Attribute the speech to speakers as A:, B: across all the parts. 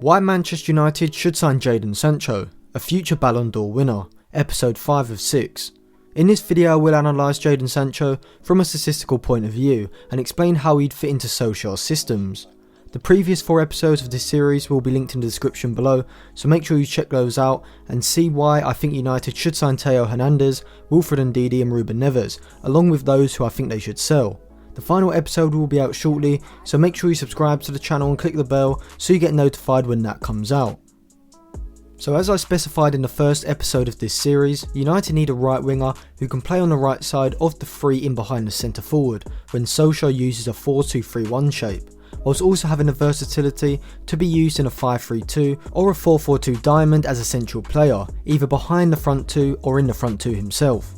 A: Why Manchester United should sign Jadon Sancho, a future Ballon d'Or winner, episode 5 of 6. In this video I will analyse Jadon Sancho from a statistical point of view and explain how he'd fit into Solskjaer's systems. The previous 4 episodes of this series will be linked in the description below, so make sure you check those out and see why I think United should sign FERNANDES, Wilfred N'Didi and Ruben Neves, along with those who I think they should sell. The final episode will be out shortly, so make sure you subscribe to the channel and click the bell so you get notified when that comes out. So as I specified in the first episode of this series, United need a right winger who can play on the right side of the 3 in behind the centre forward when Solskjaer uses a 4-2-3-1 shape, whilst also having the versatility to be used in a 5-3-2 or a 4-4-2 diamond as a central player, either behind the front 2 or in the front 2 himself.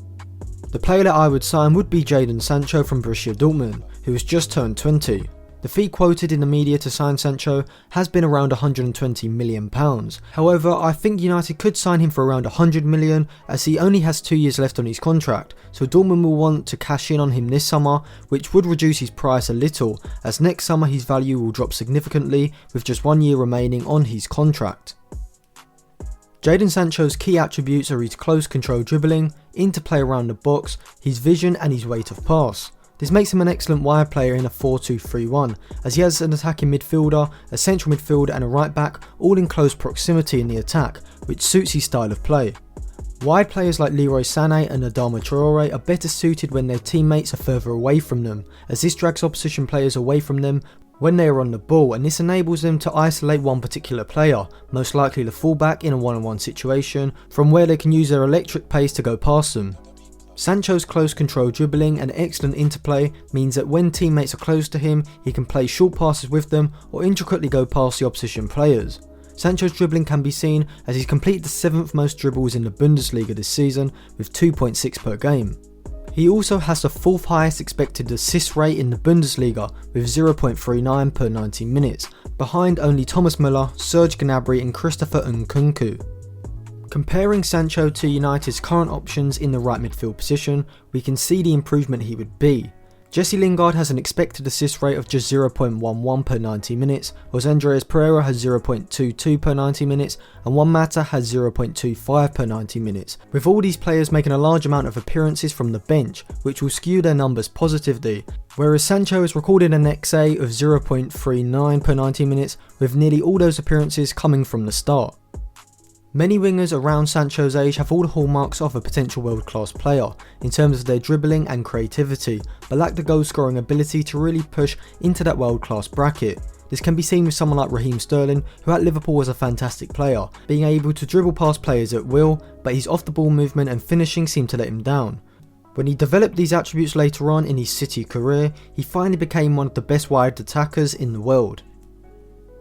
A: The player that I would sign would be Jadon Sancho from Borussia Dortmund, who has just turned 20. The fee quoted in the media to sign Sancho has been around £120 million. However, I think United could sign him for around £100 million as he only has 2 years left on his contract, so Dortmund will want to cash in on him this summer, which would reduce his price a little, as next summer his value will drop significantly with just 1 year remaining on his contract. Jadon Sancho's key attributes are his close control dribbling, interplay around the box, his vision and his weight of pass. This makes him an excellent wide player in a 4-2-3-1, as he has an attacking midfielder, a central midfielder and a right back all in close proximity in the attack, which suits his style of play. Wide players like Leroy Sané and Adama Traore are better suited when their teammates are further away from them, as this drags opposition players away from them when they are on the ball, and this enables them to isolate one particular player, most likely the fullback in a one-on-one situation, from where they can use their electric pace to go past them. Sancho's close control dribbling and excellent interplay means that when teammates are close to him, he can play short passes with them or intricately go past the opposition players. Sancho's dribbling can be seen as he's completed the 7th most dribbles in the Bundesliga this season with 2.6 per game. He also has the 4th highest expected assist rate in the Bundesliga with 0.39 per 90 minutes, behind only Thomas Müller, Serge Gnabry and Christopher Nkunku. Comparing Sancho to United's current options in the right midfield position, we can see the improvement he would be. Jesse Lingard has an expected assist rate of just 0.11 per 90 minutes, whilst Andreas Pereira has 0.22 per 90 minutes and Juan Mata has 0.25 per 90 minutes, with all these players making a large amount of appearances from the bench, which will skew their numbers positively, whereas Sancho has recorded an XA of 0.39 per 90 minutes, with nearly all those appearances coming from the start. Many wingers around Sancho's age have all the hallmarks of a potential world-class player in terms of their dribbling and creativity, but lack the goal-scoring ability to really push into that world-class bracket. This can be seen with someone like Raheem Sterling, who at Liverpool was a fantastic player, being able to dribble past players at will, but his off-the-ball movement and finishing seemed to let him down. When he developed these attributes later on in his City career, he finally became one of the best wide attackers in the world.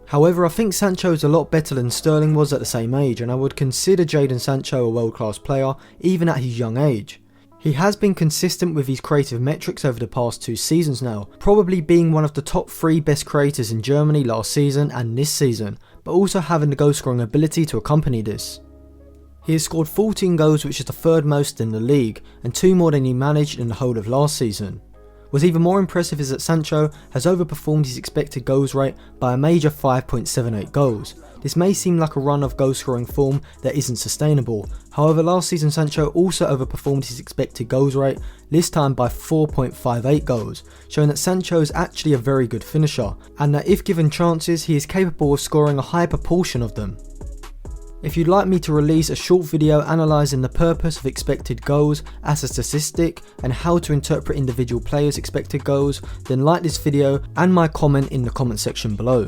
A: However, I think Sancho is a lot better than Sterling was at the same age, and I would consider Jadon Sancho a world-class player even at his young age. He has been consistent with his creative metrics over the past 2 seasons now, probably being one of the top 3 best creators in Germany last season and this season, but also having the goal-scoring ability to accompany this. He has scored 14 goals, which is the 3rd most in the league, and 2 more than he managed in the whole of last season. What's even more impressive is that Sancho has overperformed his expected goals rate by a major 5.78 goals. This may seem like a run of goal scoring form that isn't sustainable, however last season Sancho also overperformed his expected goals rate, this time by 4.58 goals, showing that Sancho is actually a very good finisher, and that if given chances he is capable of scoring a high proportion of them. If you'd like me to release a short video analysing the purpose of expected goals as a statistic and how to interpret individual players' expected goals, then like this video and my comment in the comment section below.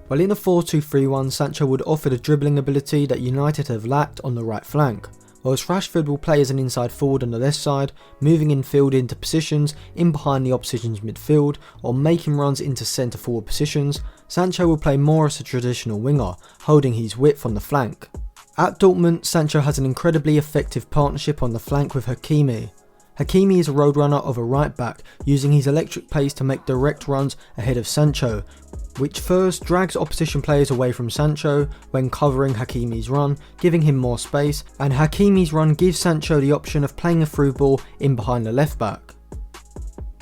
A: While in a 4-2-3-1, Sancho would offer the dribbling ability that United have lacked on the right flank, whilst Rashford will play as an inside forward on the left side, moving infield into positions in behind the opposition's midfield or making runs into centre forward positions. Sancho will play more as a traditional winger, holding his width on the flank. At Dortmund, Sancho has an incredibly effective partnership on the flank with Hakimi. Hakimi is a roadrunner of a right back, using his electric pace to make direct runs ahead of Sancho, which first drags opposition players away from Sancho when covering Hakimi's run, giving him more space, and Hakimi's run gives Sancho the option of playing a through ball in behind the left back.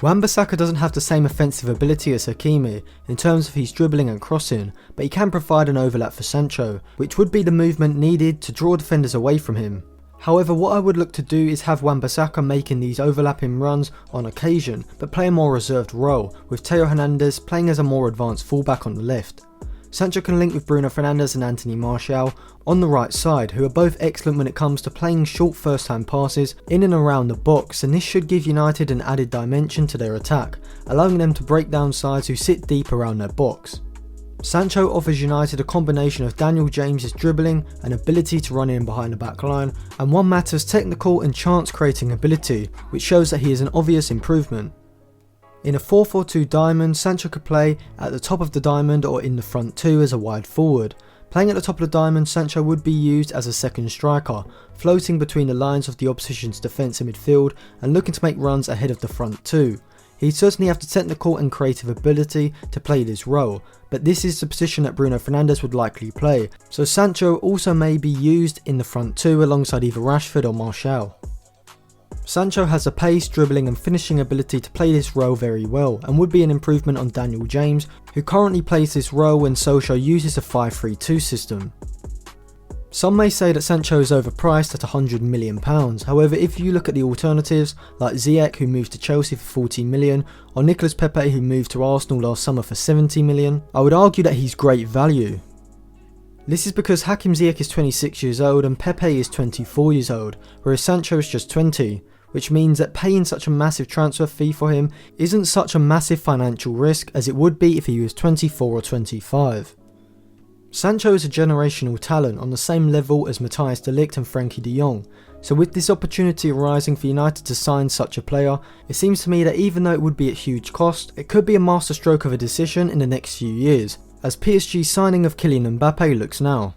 A: Wan-Bissaka doesn't have the same offensive ability as Hakimi in terms of his dribbling and crossing, but he can provide an overlap for Sancho, which would be the movement needed to draw defenders away from him. However, what I would look to do is have Wan-Bissaka making these overlapping runs on occasion, but play a more reserved role, with Theo Hernandez playing as a more advanced fullback on the left. Sancho can link with Bruno Fernandes and Anthony Martial on the right side, who are both excellent when it comes to playing short first-hand passes in and around the box, and this should give United an added dimension to their attack, allowing them to break down sides who sit deep around their box. Sancho offers United a combination of Daniel James's dribbling and ability to run in behind the back line, and Juan Mata's technical and chance creating ability, which shows that he is an obvious improvement. In a 4-4-2 diamond, Sancho could play at the top of the diamond or in the front two as a wide forward. Playing at the top of the diamond, Sancho would be used as a second striker, floating between the lines of the opposition's defence and midfield and looking to make runs ahead of the front two. He'd certainly have the technical and creative ability to play this role, but this is the position that Bruno Fernandes would likely play, so Sancho also may be used in the front two alongside either Rashford or Martial. Sancho has the pace, dribbling and finishing ability to play this role very well, and would be an improvement on Daniel James, who currently plays this role when Solskjaer uses a 5-3-2 system. Some may say that Sancho is overpriced at £100 million, however if you look at the alternatives like Ziyech, who moved to Chelsea for 40 million, or Nicolas Pepe, who moved to Arsenal last summer for 70 million, I would argue that he's great value. This is because Hakim Ziyech is 26 years old and Pepe is 24 years old, whereas Sancho is just 20, which means that paying such a massive transfer fee for him isn't such a massive financial risk as it would be if he was 24 or 25. Sancho is a generational talent on the same level as Matthijs de Ligt and Frenkie de Jong, so with this opportunity arising for United to sign such a player, it seems to me that even though it would be at huge cost, it could be a masterstroke of a decision in the next few years, as PSG's signing of Kylian Mbappe looks now.